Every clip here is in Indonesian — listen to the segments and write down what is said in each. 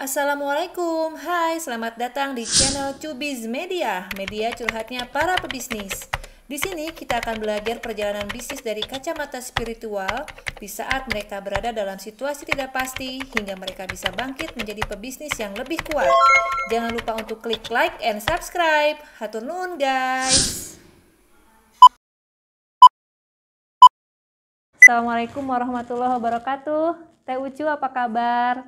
Assalamualaikum, hai selamat datang di channel Cubiz Media, media curhatnya para pebisnis. Di sini kita akan belajar perjalanan bisnis dari kacamata spiritual di saat mereka berada dalam situasi tidak pasti hingga mereka bisa bangkit menjadi pebisnis yang lebih kuat. Jangan lupa untuk klik like and subscribe. Hatur nuhun guys. Assalamualaikum warahmatullahi wabarakatuh. Teh Ucu apa kabar?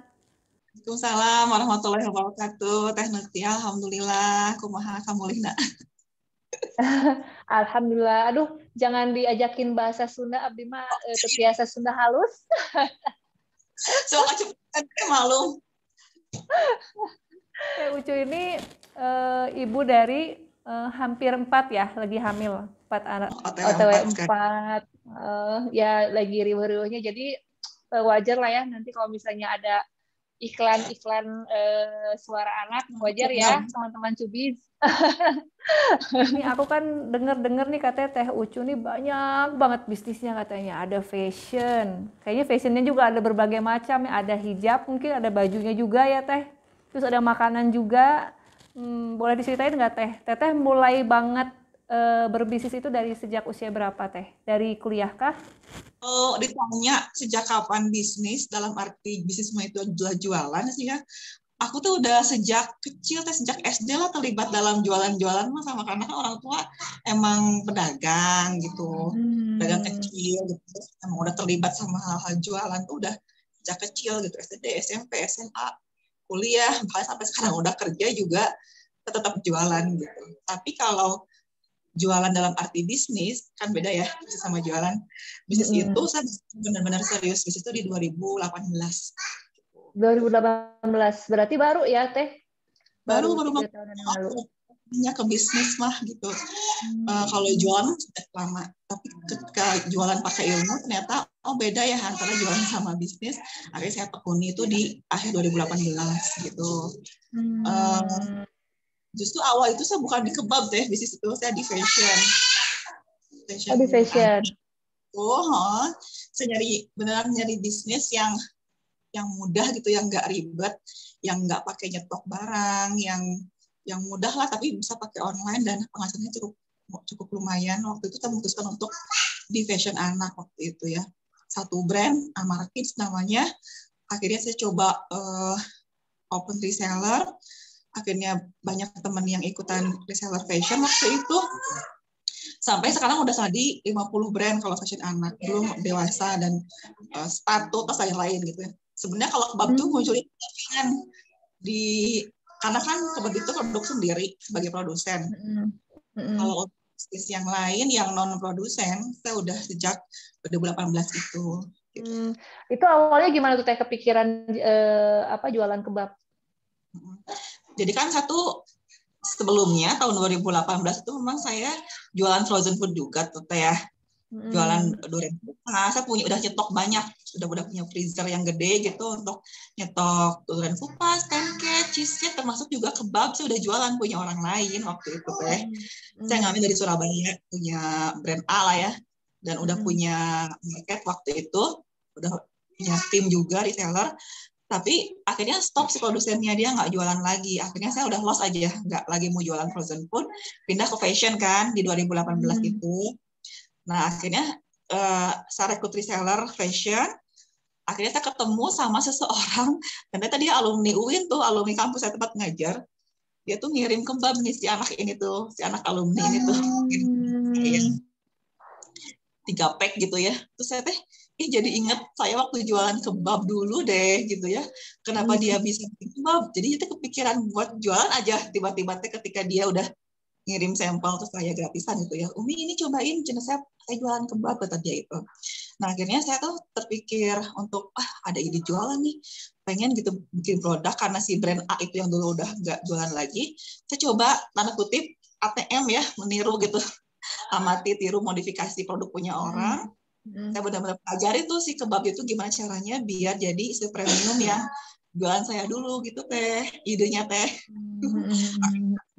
Waalaikumsalam warahmatullahi wabarakatuh. Teh Nurti, alhamdulillah. Kumaha kamulihna. Alhamdulillah. Aduh, jangan diajakin bahasa Sunda, abdi mah terbiasa Sunda halus. So kecepatan malu. Teh Ucu ini ibu dari hampir 4 ya, lagi hamil 4 anak. OTW 4. Ya lagi riuh-riuhnya. Jadi wajar lah ya nanti kalau misalnya ada iklan-iklan suara anak, wajar ya teman-teman Cubiz. Nih aku kan denger nih katanya Teh Ucu nih banyak banget bisnisnya katanya. Ada fashion. Kayaknya fashionnya juga ada berbagai macam ya. Ada hijab, mungkin ada bajunya juga ya Teh. Terus ada makanan juga. Boleh diceritain nggak Teh? Teteh mulai banget berbisnis itu dari sejak usia berapa Teh? Dari kuliah kah? Oh, ditanya sejak kapan bisnis, dalam arti bisnis itu adalah jualan sih ya. Aku tuh udah sejak kecil, sejak SD lah terlibat dalam jualan-jualan mah, sama karena kan orang tua emang pedagang gitu, pedagang kecil gitu, emang udah terlibat sama hal-hal jualan tuh udah sejak kecil gitu, SD, SMP, SMA, kuliah, bahkan sampai sekarang udah kerja juga tetap jualan gitu. Tapi kalau jualan dalam arti bisnis kan beda ya sama jualan. Bisnis itu saya benar-benar serius bisnis itu di 2018. 2018 berarti baru ya Teh? Baru 3 tahun yang lalu. Ke bisnis mah gitu. Kalau jualan sudah lama, tapi ketika jualan pakai ilmu ternyata beda ya antara jualan sama bisnis. Akhirnya saya tekuni itu di akhir 2018 gitu. Justru awal itu saya bukan di kebab deh, bisnis itu saya di fashion. Di fashion. Saya beneran nyari bisnis yang mudah gitu, yang nggak ribet, yang nggak pakai nyetok barang, yang mudah lah, tapi bisa pakai online dan penghasilannya cukup lumayan. Waktu itu saya memutuskan untuk di fashion anak waktu itu ya. Satu brand, Amara Kids namanya. Akhirnya saya coba open reseller. Akhirnya banyak teman yang ikutan reseller fashion waktu itu. Sampai sekarang udah tadi 50 brand kalau fashion anak, belum dewasa dan sepatu atau lain-lain gitu ya. Sebenarnya kalau kebab itu munculnya karena kan kebab itu produk sendiri sebagai produsen. Kalau bisnis yang lain yang non produsen, saya udah sejak 2018 itu. Gitu. Itu awalnya gimana tuh Teh kepikiran jualan kebab? Jadi kan sebelumnya tahun 2018 itu memang saya jualan frozen food juga tuh Teh ya. Jualan durian kupas, saya udah nyetok banyak, udah punya freezer yang gede gitu untuk nyetok durian kupas, pancake, cheesecake, termasuk juga kebab. Saya udah jualan punya orang lain waktu itu Teh. Saya ngambil dari Surabaya, punya brand A lah ya, dan udah punya market waktu itu, udah punya tim juga reseller. Tapi akhirnya stop si produsennya, dia nggak jualan lagi. Akhirnya saya udah lost aja, nggak lagi mau jualan frozen food, pindah ke fashion kan di 2018 itu. Nah akhirnya saya rekrut reseller fashion. Akhirnya saya ketemu sama seseorang, ternyata dia alumni UIN tuh, alumni kampus saya tempat ngajar. Dia tuh ngirim kebab nih si anak alumni ini tuh, kayak 3 pack gitu ya. Terus saya jadi inget saya waktu jualan kebab dulu deh gitu ya. Kenapa dia bisa bikin kebab? Jadi itu kepikiran buat jualan aja. Tiba-tiba ketika dia udah ngirim sampel ke saya gratisan gitu ya. Umi ini cobain, saya jualan kebab kata dia itu. Nah akhirnya saya tuh terpikir untuk ada ide jualan nih. Pengen gitu bikin produk karena si brand A itu yang dulu udah nggak jualan lagi. Saya coba tanda kutip ATM ya, meniru gitu. Amati, tiru, modifikasi produk punya orang. Saya benar-benar pelajari tuh si kebab itu gimana caranya biar jadi istri premium yang jualan saya dulu gitu Teh, idenya Teh.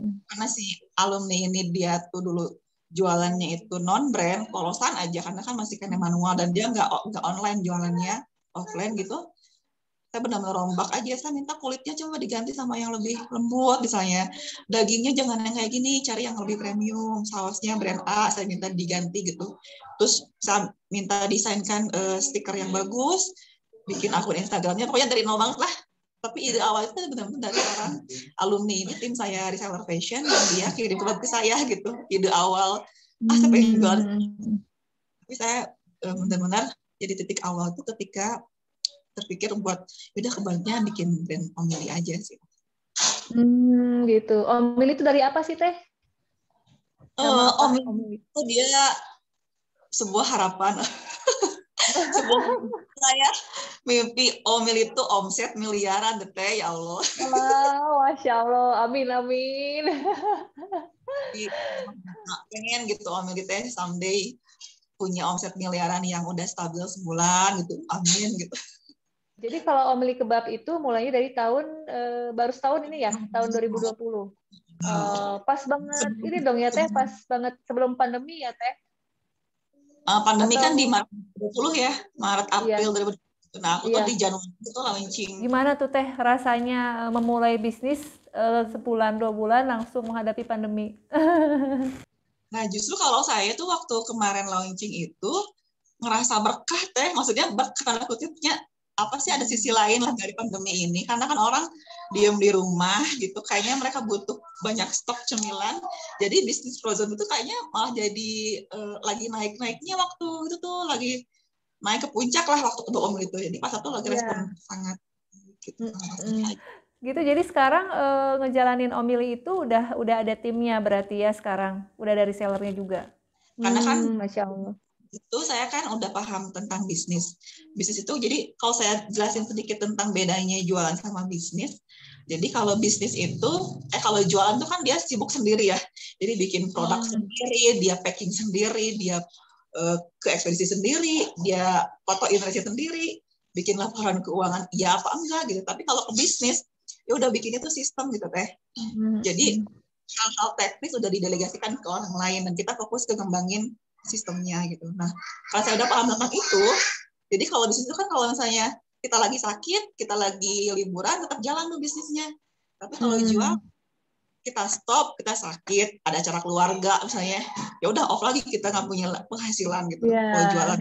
Karena si alumni ini dia tuh dulu jualannya itu non brand, polosan aja karena kan masih kena manual dan dia nggak online jualannya, offline gitu. saya benar-benar rombak aja, saya minta kulitnya coba diganti sama yang lebih lembut misalnya, dagingnya jangan yang kayak gini, cari yang lebih premium, sausnya brand A saya minta diganti gitu. Terus saya minta desainkan stiker yang bagus, bikin akun Instagramnya, pokoknya dari nol banget lah. Tapi ide awal itu benar-benar dari orang alumni ini, tim saya reseller fashion, yang dia kirim ke saya gitu, ide awal saya pengen jualan. Tapi saya benar-benar jadi titik awal itu ketika terpikir buat udah kebaliknya bikin brand Omili aja sih. Gitu. Omili itu dari apa sih Teh? Omili itu dia sebuah harapan. Sebuah saya mimpi Omili itu omset miliaran deh Teh, ya Allah. Masya Allah, amin amin. Pengen gitu Omili teh someday punya omset miliaran yang udah stabil sebulan gitu, amin gitu. Jadi kalau Omili Kebab itu mulainya dari tahun baru setahun ini ya, tahun 2020. Pas banget ini dong ya Teh, pas banget sebelum pandemi ya Teh. Pandemi kan di Maret 2020 ya, Maret April 2020. Nah, aku tuh di Januari itu launching. Gimana tuh Teh rasanya memulai bisnis sebulan 2 bulan langsung menghadapi pandemi? Nah, justru kalau saya tuh waktu kemarin launching itu ngerasa berkah Teh, maksudnya berkah kutipnya apa sih, ada sisi lain lah dari pandemi ini, karena kan orang diem di rumah gitu, kayaknya mereka butuh banyak stok cemilan, jadi bisnis frozen itu kayaknya malah jadi lagi naik-naiknya waktu itu tuh, lagi naik ke puncak lah waktu kedua Omili itu, jadi pasar tuh lagi respon sangat gitu. Gitu, jadi sekarang ngejalanin Omili itu udah ada timnya berarti ya sekarang, udah dari sellernya juga. Karena kan Masya Allah. Itu saya kan udah paham tentang bisnis. Bisnis itu, jadi kalau saya jelasin sedikit tentang bedanya jualan sama bisnis. Jadi kalau bisnis itu, kalau jualan itu kan dia sibuk sendiri ya. Jadi bikin produk sendiri, dia packing sendiri, dia ke ekspedisi sendiri, dia foto inventory sendiri, bikin laporan keuangan, ya apa enggak gitu. Tapi kalau ke bisnis, ya udah bikin itu sistem gitu Teh. Jadi hal-hal teknis udah didelegasikan ke orang lain, dan kita fokus ke ngembangin sistemnya gitu. Nah, kalau saya udah paham tentang itu, jadi kalau bisnis itu kan kalau misalnya kita lagi sakit, kita lagi liburan, tetap jalan tuh bisnisnya. Tapi kalau jual, kita stop, kita sakit, ada acara keluarga misalnya, ya udah off lagi, kita nggak punya penghasilan gitu. Kalau jualan.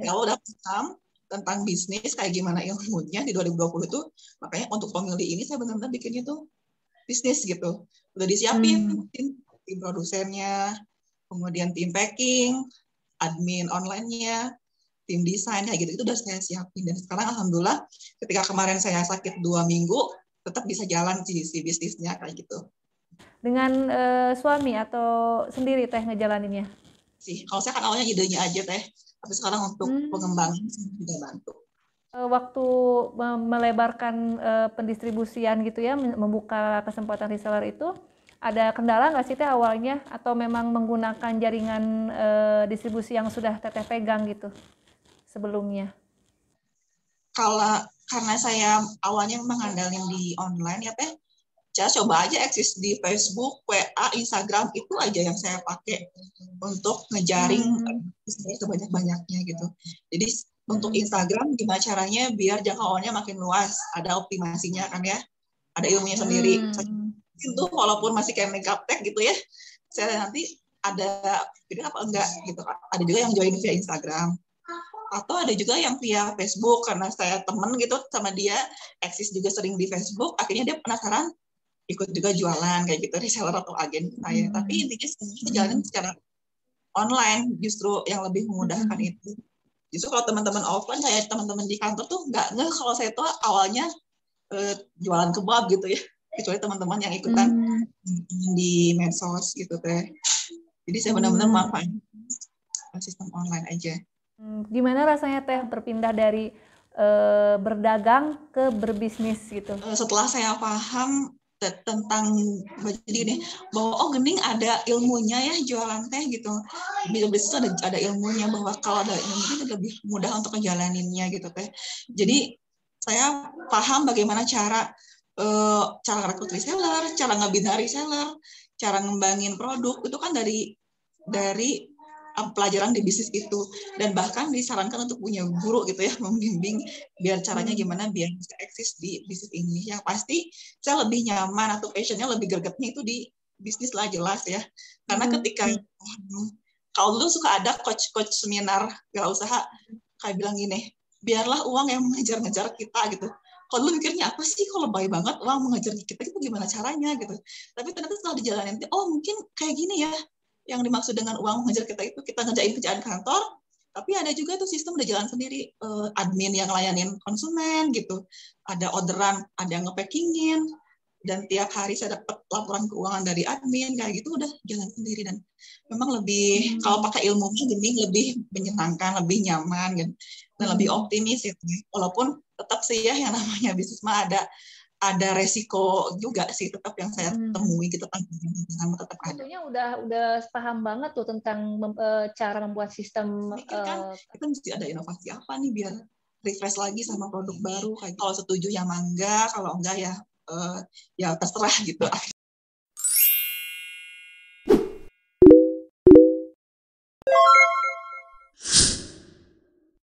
Kalau udah paham tentang bisnis, kayak gimana ilmunya di 2020 itu, makanya untuk Omili ini saya benar-benar bikinnya tuh bisnis gitu. Udah disiapin tim produsennya, kemudian tim packing, admin online-nya, tim desain, kayak gitu, itu udah saya siapin. Dan sekarang alhamdulillah ketika kemarin saya sakit 2 minggu, tetap bisa jalan si bisnisnya kayak gitu. Dengan suami atau sendiri Teh ngejalaninnya? Kalau saya kan awalnya idenya aja Teh, tapi sekarang untuk pengembangan juga bantu. Waktu melebarkan pendistribusian gitu ya, membuka kesempatan reseller itu, ada kendala nggak sih Teh awalnya, atau memang menggunakan jaringan distribusi yang sudah Teteh pegang gitu sebelumnya? Karena saya awalnya mengandalkan di online ya Teh, saya coba aja eksis di Facebook, WA, Instagram, itu aja yang saya pakai untuk ngejaring sebanyak-banyaknya gitu. Jadi untuk Instagram gimana caranya biar jangkauannya makin luas, ada optimasinya kan ya, ada ilmunya sendiri. Itu walaupun masih kayak makeup tech gitu ya, saya nanti ada video apa enggak gitu. Ada juga yang join via Instagram, atau ada juga yang via Facebook, karena saya temen gitu sama dia, eksis juga sering di Facebook, akhirnya dia penasaran, ikut juga jualan kayak gitu, reseller atau agen saya. Tapi intinya semuanya jalanin secara online, justru yang lebih memudahkan itu. Justru kalau teman-teman offline, kayak teman-teman di kantor tuh nggak ngeh kalau saya tuh awalnya jualan kebab gitu ya, kecuali teman-teman yang ikutan di medsos gitu Teh. Jadi saya benar-benar manfaatin sistem online aja. Gimana rasanya Teh berpindah dari berdagang ke berbisnis gitu? Setelah saya paham tentang jadi bahwa gening ada ilmunya ya jualan teh gitu, bisnis ada ilmunya, bahwa kalau ada ilmunya lebih mudah untuk ngejalaninnya gitu Teh. Jadi saya paham bagaimana cara rekrut reseller, cara ngebina reseller, cara ngembangin produk, itu kan dari pelajaran di bisnis itu, dan bahkan disarankan untuk punya guru gitu ya, membimbing biar caranya gimana biar bisa eksis di bisnis ini. Yang pasti saya lebih nyaman atau passionnya lebih gregetnya itu di bisnis lah, jelas ya, karena ketika kalau dulu suka ada coach seminar wirausaha kayak bilang gini, biarlah uang yang mengejar-ngejar kita gitu. Kalau dulu mikirnya apa sih, kalau baik banget uang mengejar kita itu gimana caranya gitu. Tapi ternyata setelah dijalanin, oh mungkin kayak gini ya, yang dimaksud dengan uang mengejar kita itu kita ngerjain kerjaan kantor, tapi ada juga tuh sistem udah jalan sendiri, admin yang layanin konsumen gitu, ada orderan, ada yang ngepackingin, dan tiap hari saya dapat laporan keuangan dari admin kayak gitu, udah jalan sendiri. Dan memang lebih kalau pakai ilmu gini lebih menyenangkan, lebih nyaman gitu, dan lebih optimis gitu. Walaupun tetap sih ya yang namanya bisnis mah ada resiko juga sih, tetap yang saya temui gitu, tantangan tetap ada. Tentunya udah paham banget tuh tentang cara membuat sistem. Mikir kan kita mesti ada inovasi apa nih biar refresh lagi sama produk baru. Kayak kalau setuju ya mangga, kalau enggak ya ya terserah gitu.